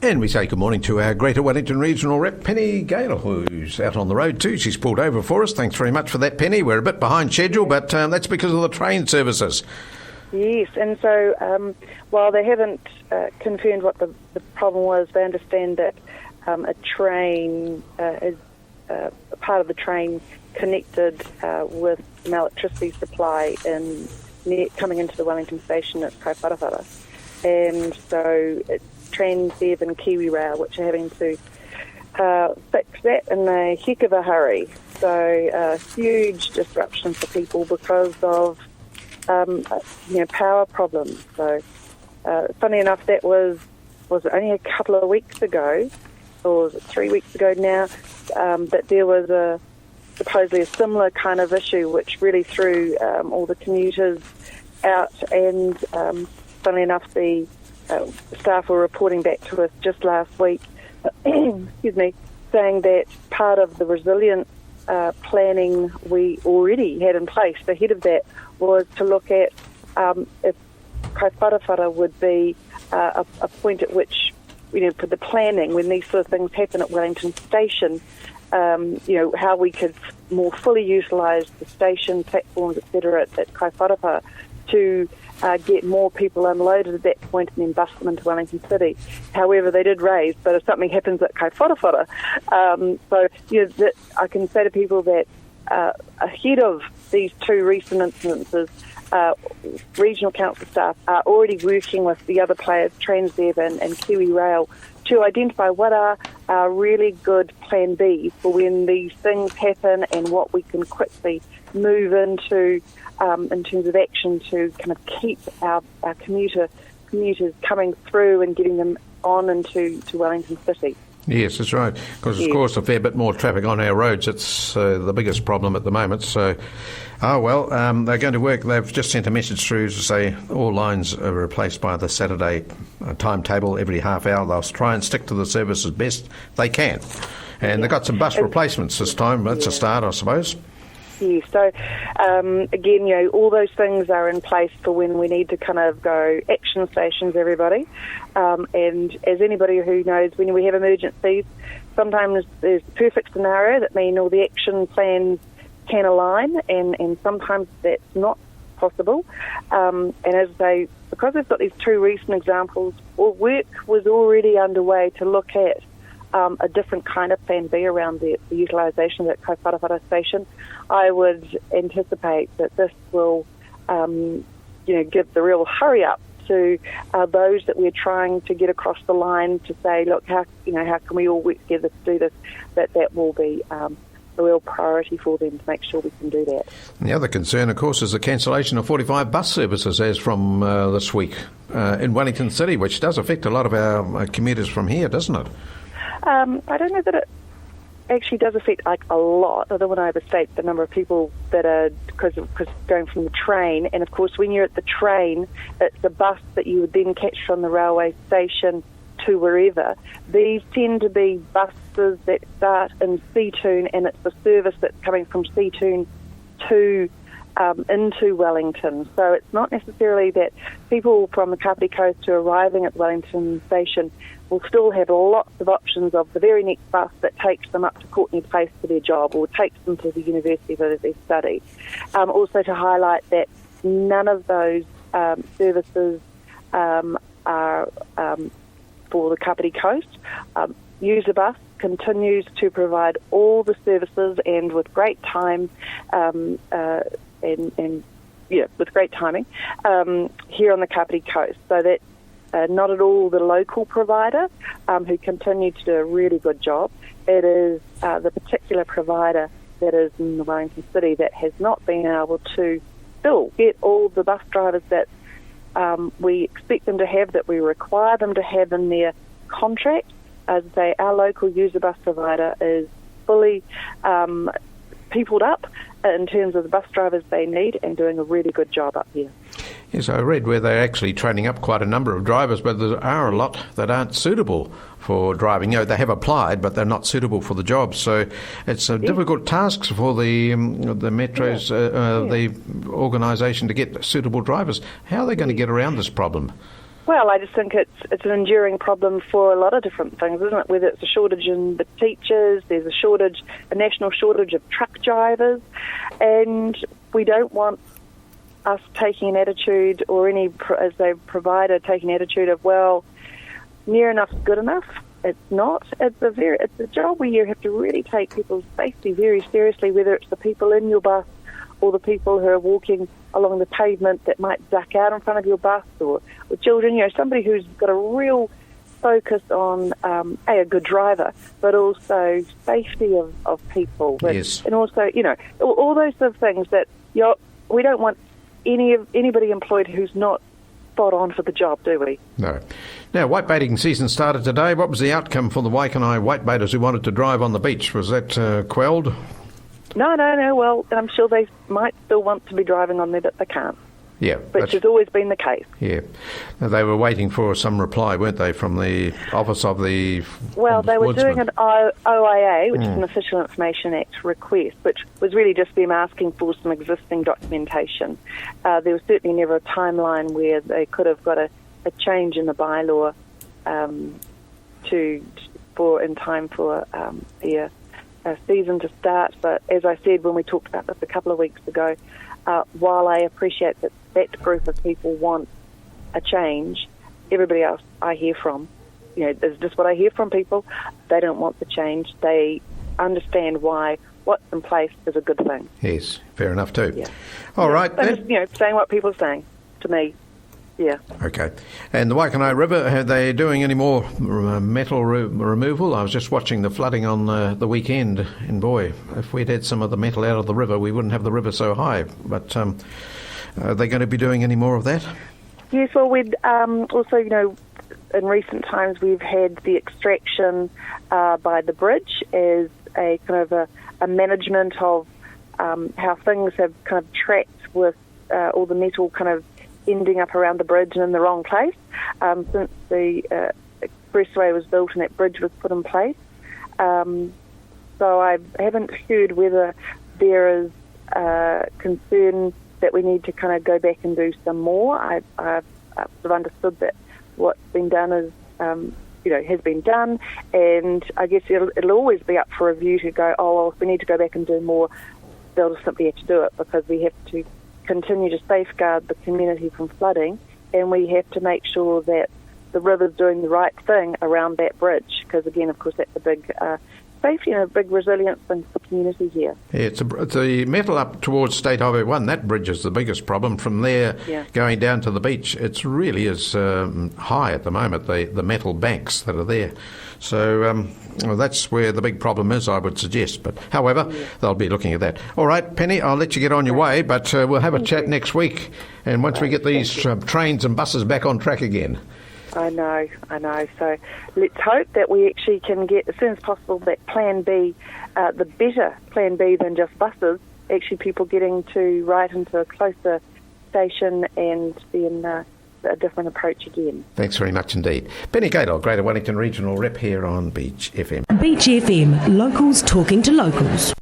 And we say good morning to our Greater Wellington Regional Rep, Penny Gaylor, who's out on the road too. She's pulled over for us. Thanks very much for that, Penny. We're a bit behind schedule, but that's because of the train services. Yes, and so while they haven't confirmed what the problem was, they understand that a train is part of the train connected with an electricity supply coming into the Wellington station at Kaiwharawhara. And so it's Transdev and Kiwi Rail, which are having to fix that in a heck of a hurry. So huge disruption for people because of power problems. So funny enough, that was it only a couple of weeks ago, or was it 3 weeks ago now, that there was supposedly a similar kind of issue which really threw all the commuters out, and funnily enough, the staff were reporting back to us just last week, excuse me, saying that part of the resilience planning we already had in place ahead of that was to look at if Kaiwharawhara would be a point at which, for the planning, when these sort of things happen at Wellington Station, how we could more fully utilise the station, platforms, etc. at Kaiwharawhara to get more people unloaded at that point and then bus them into Wellington City. However, they did raise, but if something happens at Kaiwharawhara, I can say to people that ahead of these two recent incidences, regional council staff are already working with the other players, Transdev and Kiwi Rail, to identify what are our really good plan Bs for when these things happen and what we can quickly move into in terms of action to kind of keep our commuters coming through and getting them on into Wellington City. Yes, that's right. Because, of course, a fair bit more traffic on our roads. It's the biggest problem at the moment. So, they're going to work. They've just sent a message through to say all lines are replaced by the Saturday timetable every half hour. They'll try and stick to the service as best they can. And they've got some bus replacements this time. That's a start, I suppose. Yeah, so again, all those things are in place for when we need to kind of go action stations, everybody. And as anybody who knows, when we have emergencies, sometimes there's the perfect scenario that means all the action plans can align, and sometimes that's not possible. And as I say, because we've got these two recent examples, work was already underway to look at a different kind of plan B around the utilisation of that Kaiwharawhara station. I would anticipate that this will, give the real hurry up to those that we're trying to get across the line to say, look, how can we all work together to do this? That will be a real priority for them to make sure we can do that. And the other concern, of course, is the cancellation of 45 bus services as from this week in Wellington City, which does affect a lot of our commuters from here, doesn't it? I don't know that it actually does affect a lot. I don't want to overstate the number of people that are because going from the train. And of course, when you're at the train, it's the bus that you would then catch from the railway station to wherever. These tend to be buses that start in Seatoon, and it's the service that's coming from Seatoon to into Wellington. So it's not necessarily that people from the Kapiti Coast who are arriving at Wellington Station will still have lots of options of the very next bus that takes them up to Courtney Place for their job or takes them to the university for their study. Also to highlight that none of those services are for the Kapiti Coast. User Bus continues to provide all the services and with great time with great timing here on the Kapiti Coast. So that not at all the local provider who continue to do a really good job. It is the particular provider that is in the Wellington City that has not been able to still get all the bus drivers that we expect them to have, that we require them to have in their contract. As I say, our local user bus provider is fully peopled up in terms of the bus drivers they need and doing a really good job up here. Yes, I read where they're actually training up quite a number of drivers, but there are a lot that aren't suitable for driving. They have applied, but they're not suitable for the job. So it's a difficult task for the metros, the organisation to get suitable drivers. How are they going to get around this problem? Well, I just think it's an enduring problem for a lot of different things, isn't it? Whether it's a shortage in the teachers, there's a national shortage of truck drivers, and we don't want us taking an attitude, or any as a provider taking an attitude of, well, near enough's good enough. It's not. It's a job where you have to really take people's safety very seriously, whether it's the people in your bus or the people who are walking along the pavement that might duck out in front of your bus, or children, somebody who's got a real focus on a good driver, but also safety of people. Yes. And also, all those sort of things that we don't want anybody employed who's not spot on for the job, do we? No. Now, whitebaiting season started today. What was the outcome for the Waikanae whitebaiters who wanted to drive on the beach? Was that quelled? No. Well, I'm sure they might still want to be driving on there, but they can't. Yeah. Which has always been the case. Yeah. Now, they were waiting for some reply, weren't they, from the Office of the Well, they were doing an OIA, which is an Official Information Act request, which was really just them asking for some existing documentation. There was certainly never a timeline where they could have got a change in the bylaw in time for the season to start. But as I said when we talked about this a couple of weeks ago, while I appreciate that group of people want a change, everybody else I hear from, is just what I hear from people. They don't want the change. They understand why what's in place is a good thing. Yes, fair enough too. Yeah. All right. Just, saying what people are saying to me. Yeah. Okay. And the Waikanae River, are they doing any more metal removal? I was just watching the flooding on the weekend, and boy, if we'd had some of the metal out of the river, we wouldn't have the river so high. But are they going to be doing any more of that? Yes, well, we'd also, in recent times we've had the extraction by the bridge as a kind of a management of how things have kind of tracked with all the metal kind of ending up around the bridge and in the wrong place since the expressway was built and that bridge was put in place. So I haven't heard whether there is concern that we need to kind of go back and do some more. I've sort of understood that what's been done is, has been done, and I guess it'll always be up for review to go, if we need to go back and do more, they'll just simply have to do it, because we have to continue to safeguard the community from flooding, and we have to make sure that the river's doing the right thing around that bridge, because again, of course, that's a big safety and a big resilience thing for the community here. Yeah, it's the metal up towards State Highway 1, that bridge is the biggest problem. From there going down to the beach, it really is high at the moment, the metal banks that are there. So that's where the big problem is, I would suggest. But however, they'll be looking at that. All right, Penny, I'll let you get on your way, but we'll have a chat next week, and once we get these trains and buses back on track again. I know. So let's hope that we actually can get, as soon as possible, that Plan B, the better Plan B than just buses, actually people getting to right into a closer station and then a different approach again. Thanks very much indeed. Penny Gaylor, Greater Wellington Regional Rep here on Beach FM. Beach FM, locals talking to locals.